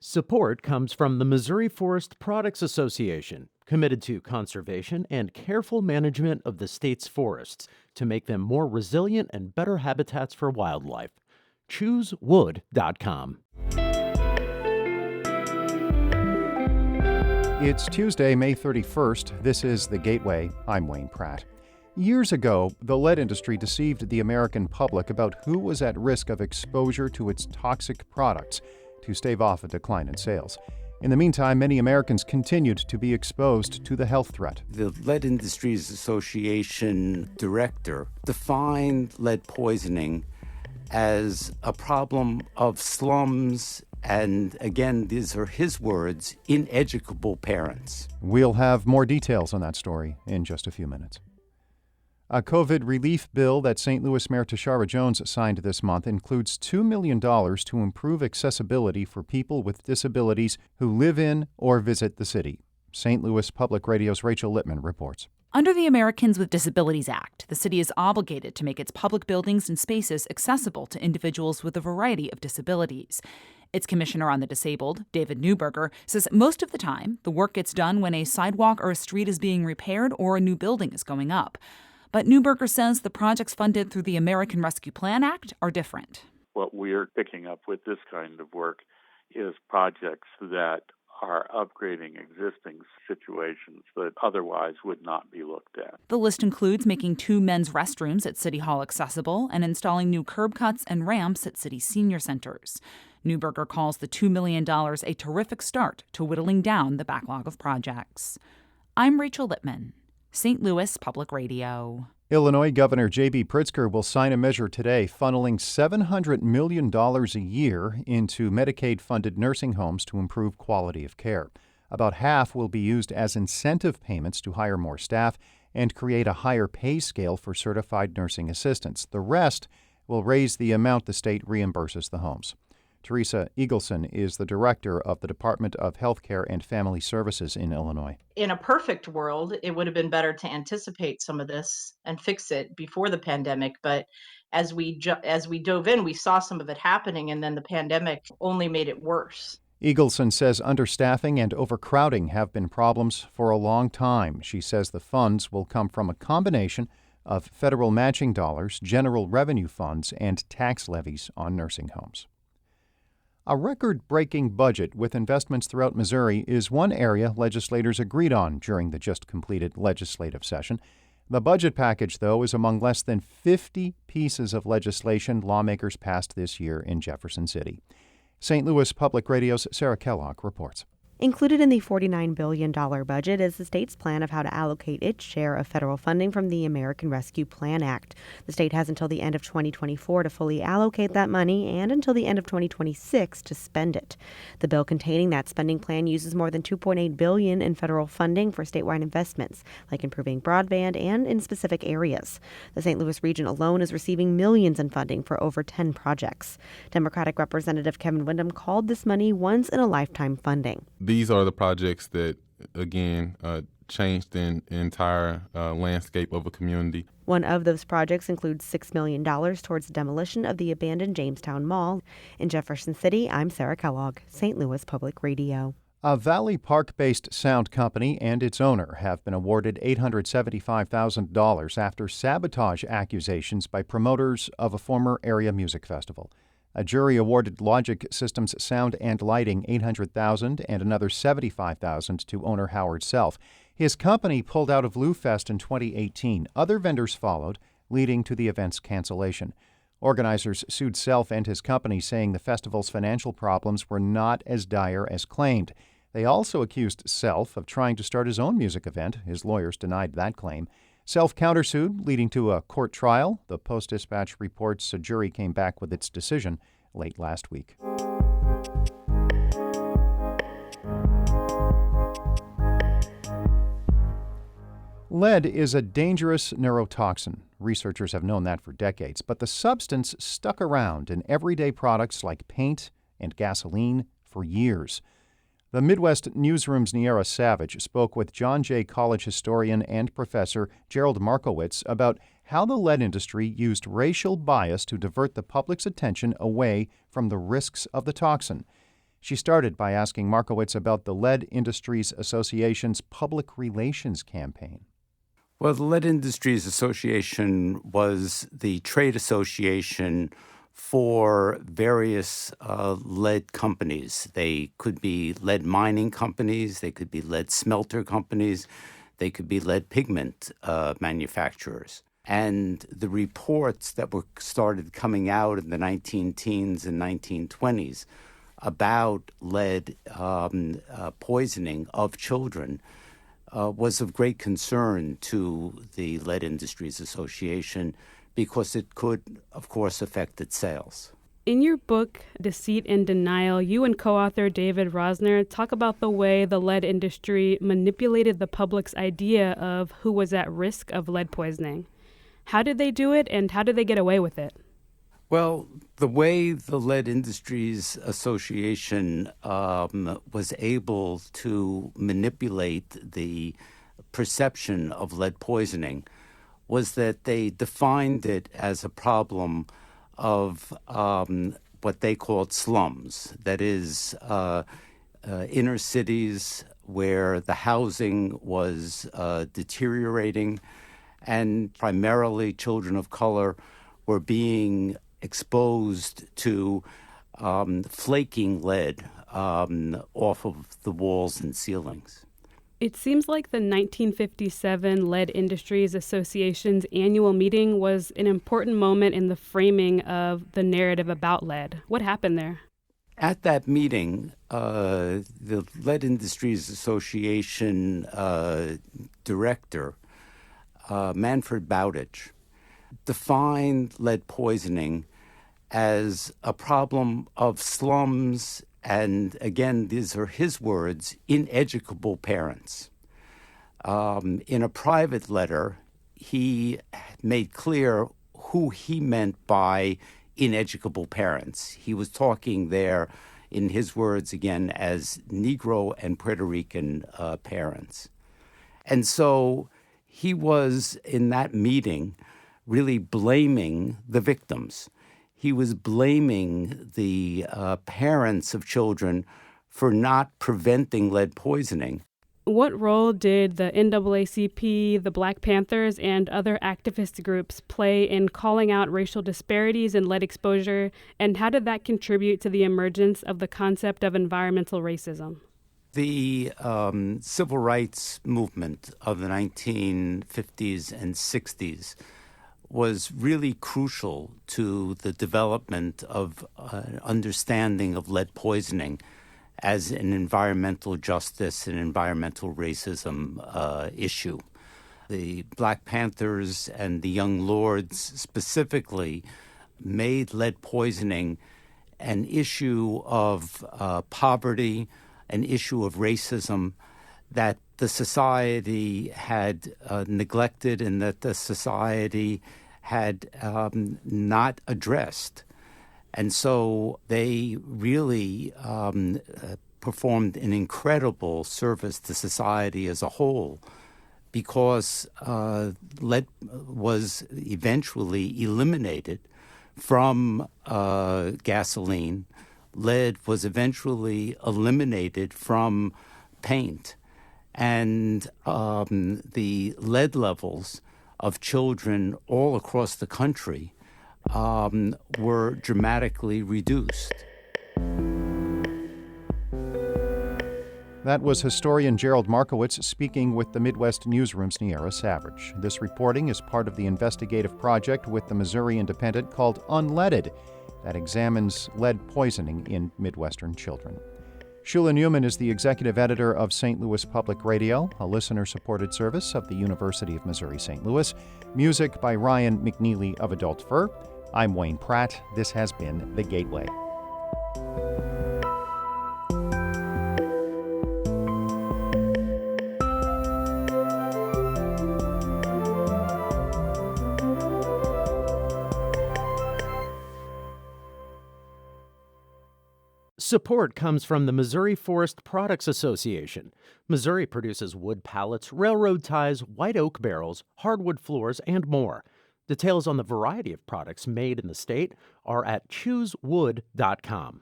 Support comes from the Missouri Forest Products Association, committed to conservation and careful management of the state's forests to make them more resilient and better habitats for wildlife. ChooseWood.com. It's Tuesday, May 31st. This is The Gateway. I'm Wayne Pratt. Years ago, the lead industry deceived the American public about who was at risk of exposure to its toxic products to stave off a decline in sales. In the meantime, many Americans continued to be exposed to the health threat. The Lead Industries Association director defined lead poisoning as a problem of slums and, again, these are his words, ineducable parents. We'll have more details on that story in just a few minutes. A COVID relief bill that St. Louis Mayor Tashara Jones signed this month includes $2 million to improve accessibility for people with disabilities who live in or visit the city. St. Louis Public Radio's Rachel Lippman reports. Under the Americans with Disabilities Act, the city is obligated to make its public buildings and spaces accessible to individuals with a variety of disabilities. Its commissioner on the disabled, David Neuberger, says most of the time the work gets done when a sidewalk or a street is being repaired or a new building is going up. But Neuberger says the projects funded through the American Rescue Plan Act are different. What we're picking up with this kind of work is projects that are upgrading existing situations that otherwise would not be looked at. The list includes making 2 men's restrooms at City Hall accessible and installing new curb cuts and ramps at city senior centers. Neuberger calls the $2 million a terrific start to whittling down the backlog of projects. I'm Rachel Lippman, St. Louis Public Radio. Illinois Governor J.B. Pritzker will sign a measure today funneling $700 million a year into Medicaid-funded nursing homes to improve quality of care. About half will be used as incentive payments to hire more staff and create a higher pay scale for certified nursing assistants. The rest will raise the amount the state reimburses the homes. Teresa Eagleson is the director of the Department of Health Care and Family Services in Illinois. In a perfect world, it would have been better to anticipate some of this and fix it before the pandemic. But as we dove in, we saw some of it happening, and then the pandemic only made it worse. Eagleson says understaffing and overcrowding have been problems for a long time. She says the funds will come from a combination of federal matching dollars, general revenue funds, and tax levies on nursing homes. A record-breaking budget with investments throughout Missouri is one area legislators agreed on during the just-completed legislative session. The budget package, though, is among less than 50 pieces of legislation lawmakers passed this year in Jefferson City. St. Louis Public Radio's Sarah Kellogg reports. Included in the $49 billion budget is the state's plan of how to allocate its share of federal funding from the American Rescue Plan Act. The state has until the end of 2024 to fully allocate that money and until the end of 2026 to spend it. The bill containing that spending plan uses more than $2.8 billion in federal funding for statewide investments, like improving broadband and in specific areas. The St. Louis region alone is receiving millions in funding for over 10 projects. Democratic Representative Kevin Windham called this money once-in-a-lifetime funding. These are the projects that, again, changed the entire landscape of a community. One of those projects includes $6 million towards the demolition of the abandoned Jamestown Mall. In Jefferson City, I'm Sarah Kellogg, St. Louis Public Radio. A Valley Park-based sound company and its owner have been awarded $875,000 after sabotage accusations by promoters of a former area music festival. A jury awarded Logic Systems Sound and Lighting $800,000 and another $75,000 to owner Howard Self. His company pulled out of Lou Fest in 2018. Other vendors followed, leading to the event's cancellation. Organizers sued Self and his company, saying the festival's financial problems were not as dire as claimed. They also accused Self of trying to start his own music event. His lawyers denied that claim. Self countersued, leading to a court trial. The Post-Dispatch reports a jury came back with its decision late last week. Lead is a dangerous neurotoxin. Researchers have known that for decades, but the substance stuck around in everyday products like paint and gasoline for years. The Midwest Newsroom's Niera Savage spoke with John Jay College historian and professor Gerald Markowitz about how the lead industry used racial bias to divert the public's attention away from the risks of the toxin. She started by asking Markowitz about the Lead Industries Association's public relations campaign. Well, the Lead Industries Association was the trade association for various lead companies. They could be lead mining companies, they could be lead smelter companies, they could be lead pigment manufacturers. And the reports that were started coming out in the 19-teens and 1920s about lead poisoning of children was of great concern to the Lead Industries Association because it could, of course, affect its sales. In your book, Deceit and Denial, you and co-author David Rosner talk about the way the lead industry manipulated the public's idea of who was at risk of lead poisoning. How did they do it, and how did they get away with it? Well, the way the Lead Industries Association was able to manipulate the perception of lead poisoning was that they defined it as a problem of what they called slums. That is, inner cities where the housing was deteriorating, and primarily children of color were being exposed to flaking lead off of the walls and ceilings. It seems like the 1957 Lead Industries Association's annual meeting was an important moment in the framing of the narrative about lead. What happened there? At that meeting, the Lead Industries Association director, Manfred Bowditch, defined lead poisoning as a problem of slums and, again, these are his words, ineducable parents. In a private letter, he made clear who he meant by ineducable parents. He was talking there, in his words again, as Negro and Puerto Rican parents. And so he was, in that meeting, really blaming the victims. He was blaming the parents of children for not preventing lead poisoning. What role did the NAACP, the Black Panthers, and other activist groups play in calling out racial disparities in lead exposure, and how did that contribute to the emergence of the concept of environmental racism? The civil rights movement of the 1950s and 60s was really crucial to the development of understanding of lead poisoning as an environmental justice and environmental racism issue. The Black Panthers and the Young Lords specifically made lead poisoning an issue of poverty, an issue of racism that the society had neglected and that the society had not addressed. And so they really performed an incredible service to society as a whole because lead was eventually eliminated from gasoline. Lead was eventually eliminated from paint. And the lead levels of children all across the country were dramatically reduced. That was historian Gerald Markowitz speaking with the Midwest Newsroom's Niera Savage. This reporting is part of the investigative project with the Missouri Independent called Unleaded that examines lead poisoning in Midwestern children. Shula Newman is the executive editor of St. Louis Public Radio, a listener-supported service of the University of Missouri-St. Louis. Music by Ryan McNeely of Adult Fur. I'm Wayne Pratt. This has been The Gateway. Support comes from the Missouri Forest Products Association. Missouri produces wood pallets, railroad ties, white oak barrels, hardwood floors, and more. Details on the variety of products made in the state are at choosewood.com.